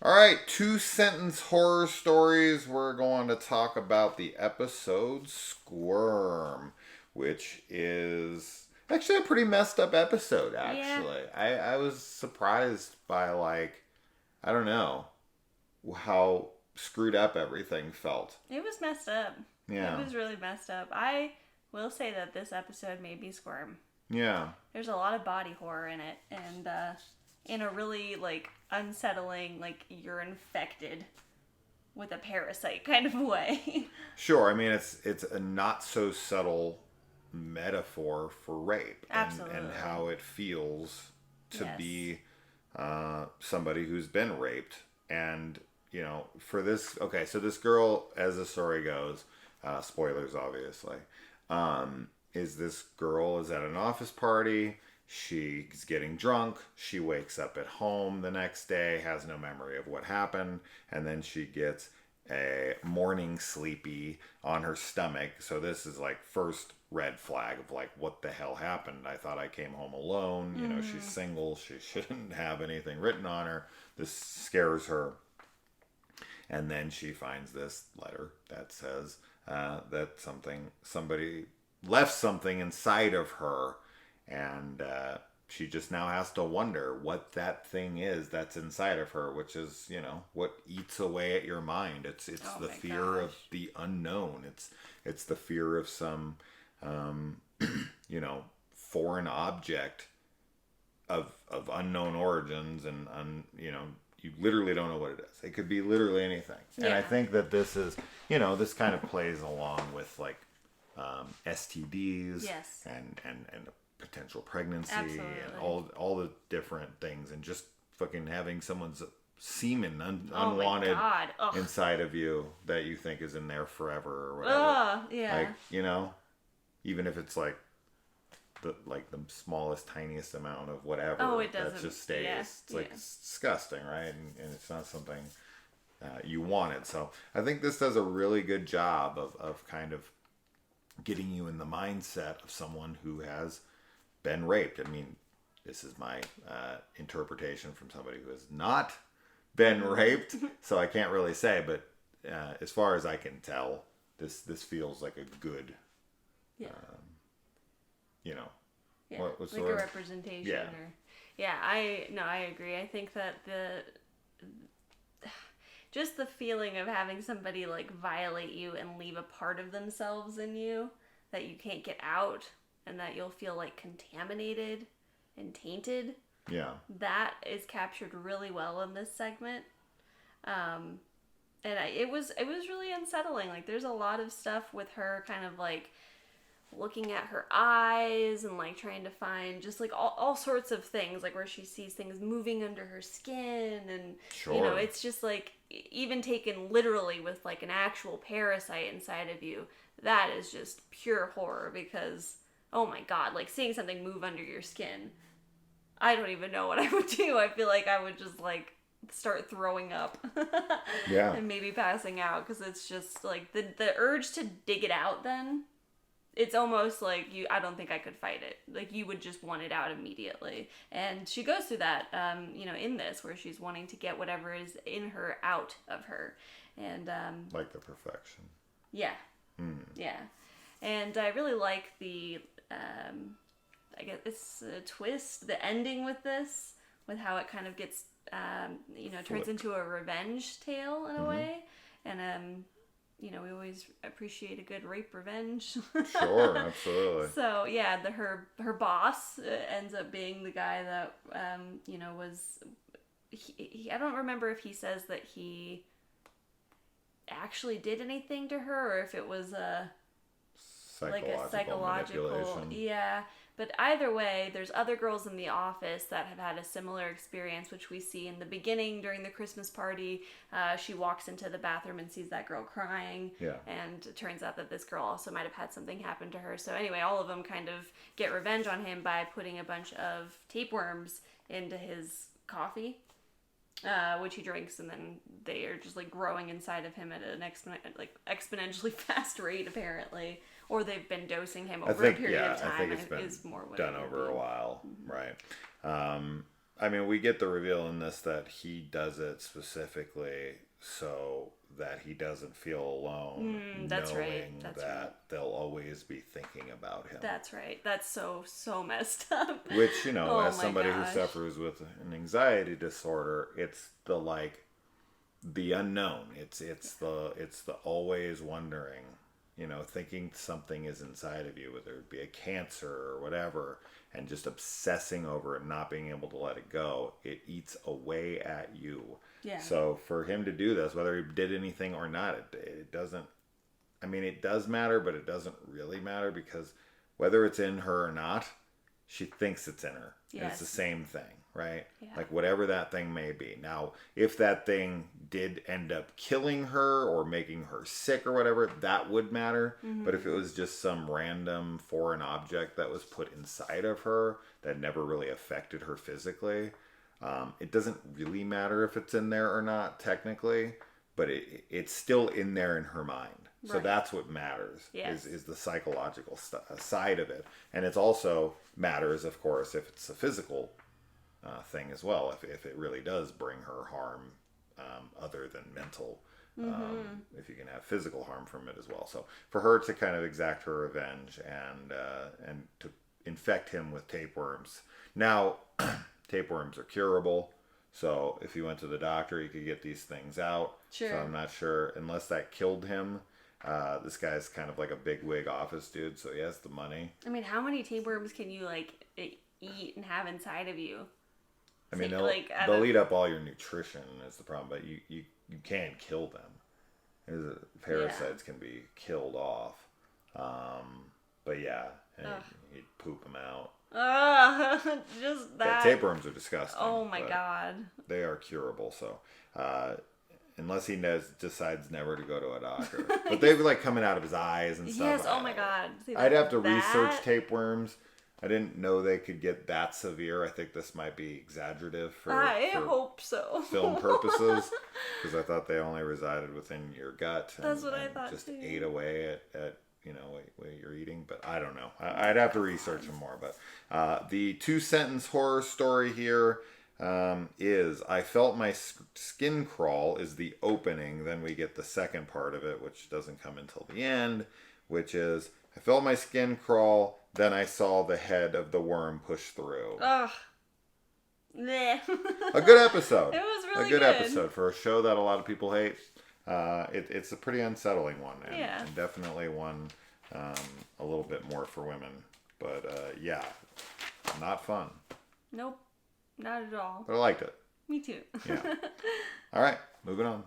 All right, two sentence horror stories. We're going to talk about the episode Squirm, which is actually a pretty messed up episode, Yeah, actually. I was surprised by, I don't know, how screwed up everything felt. it was messed up. It Yeah, was really messed up. I will say that this episode made me squirm. yeah. There's a lot of body horror in it, and in a really unsettling, you're infected with a parasite kind of way. Sure, I mean, it's a not so subtle metaphor for rape and Absolutely. how it feels to Yes. be somebody who's been raped. And, for this, okay, so this girl, as the story goes, spoilers obviously, is this girl is at an office party. She's getting drunk. She wakes up at home the next day, has no memory of what happened, and then she gets a morning sleepy on her stomach. So this is like first red flag of like, what the hell happened? I thought I came home alone. She's Mm-hmm. single. She shouldn't have anything written on her. This scares her. And then she finds this letter that says that somebody left something inside of her, and she just now has to wonder what that thing is that's inside of her, which is what eats away at your mind. It's Oh the my fear of gosh. the unknown. It's the fear of some um, foreign object of unknown origins and you literally don't know what it is. It could be literally anything. And I Yeah. think that this is, this kind of plays along with STDs Yes. and potential pregnancy and Absolutely. all the different things and just fucking having someone's semen Oh my unwanted god. Ugh. inside of you that you think is in there forever or whatever. Ugh. Yeah. Like, even if it's the smallest tiniest amount of Oh, whatever it that doesn't. just stays. Yeah. It's Yeah. like it's disgusting, right? And it's not something you wanted. So I think this does a really good job of kind of getting you in the mindset of someone who has been raped. I mean, this is my interpretation from somebody who has not been raped, so I can't really say. But as far as I can tell, this feels like a good, Yeah. you know, Yeah. what's the Like a word? representation Yeah, or. Yeah. I agree. I think that the just the feeling of having somebody violate you and leave a part of themselves in you that you can't get out and that you'll feel contaminated and tainted, yeah. that is captured really well in this segment. um it was really unsettling. There's a lot of stuff with her kind of looking at her eyes and trying to find just all sorts of things where she sees things moving under her skin, and Sure. it's just even taken literally with an actual parasite inside of you, that is just pure horror. Because oh my god, seeing something move under your skin, I don't even know what I would do. I feel like I would just start throwing up Yeah. and maybe passing out, because it's just the urge to dig it out. Then it's almost like you I don't think I could fight it. You would just want it out immediately. And she goes through that in this, where she's wanting to get whatever is in her out of her. And Like the perfection. yeah. Hmm. Yeah. And I really like the I guess it's a twist, the ending with this, with how it kind of gets turns Flip. into a revenge tale in a Mm-hmm. way. And we always appreciate a good rape revenge. Sure, absolutely. So yeah, her boss ends up being the guy that was I don't remember if he says that he actually did anything to her, or if it was a Psychological psychological, manipulation. yeah. But either way, there's other girls in the office that have had a similar experience, which we see in the beginning during the Christmas party. She walks into the bathroom and sees that girl crying, Yeah. and it turns out that this girl also might have had something happen to her. So anyway, all of them kind of get revenge on him by putting a bunch of tapeworms into his coffee, which he drinks, and then they are just growing inside of him at an exponentially fast rate, apparently. Or they've been dosing him over a period of time. I think it's been is more what done it would over be. a while, right? I mean, we get the reveal in this that he does it specifically so that he doesn't feel alone, that's knowing right. That's that right. they'll always be thinking about him. That's right. That's so messed up. Which, you know, Oh as my somebody gosh. who suffers with an anxiety disorder, it's the like the unknown. It's the always wondering, you know, thinking something is inside of you, whether it be a cancer or whatever, and just obsessing over it, not being able to let it go. It eats away at you. Yeah. So for him to do this, whether he did anything or not, it doesn't. I mean, it does matter, but it doesn't really matter because whether it's in her or not, she thinks it's in her. Yes. And it's the same thing, right? Yeah. Like whatever that thing may be. Now, if that thing did end up killing her or making her sick or whatever, that would matter. Mm-hmm. But if it was just some random foreign object that was put inside of her that never really affected her physically, it doesn't really matter if it's in there or not, technically, but it's still in there in her mind. So Right. that's what matters, Yes. is the psychological side of it. And it also matters, of course, if it's a physical thing as well, if it really does bring her harm other than mental, if you can have physical harm from it as well. So for her to kind of exact her revenge and to infect him with tapeworms. Now, tapeworms are curable. So if he went to the doctor, he could get these things out. Sure. So I'm not sure, unless that killed him. This guy's kind of like a bigwig office dude, so he has the money. I mean, how many tapeworms can you like eat and have inside of you? I mean, Like, they'll eat up all your nutrition is the problem, but you can kill them. Parasites can be killed off. But yeah, and you'd poop them out. Just that. Tapeworms are disgusting. Oh my god. They are curable, so unless he decides never to go to a doctor. But they were like coming out of his eyes and stuff. Yes, oh my god. See, I'd have to research tapeworms. I didn't know they could get that severe. I think this might be exaggerative for hope so. film purposes, because I thought they only resided within your gut. That's what I thought just too. ate away at you know what you're eating. But I don't know. I'd have to research them more. But the 2-sentence horror story here is I felt my skin crawl is the opening. Then we get the second part of it, which doesn't come until the end, which is I felt my skin crawl. Then I saw the head of the worm push through. Ugh. Bleh. A good episode. It was really a good episode for a show that a lot of people hate. It's a pretty unsettling one, and definitely one a little bit more for women. But yeah, not fun. Nope, not at all. But I liked it. Me too. Yeah. All right, moving on.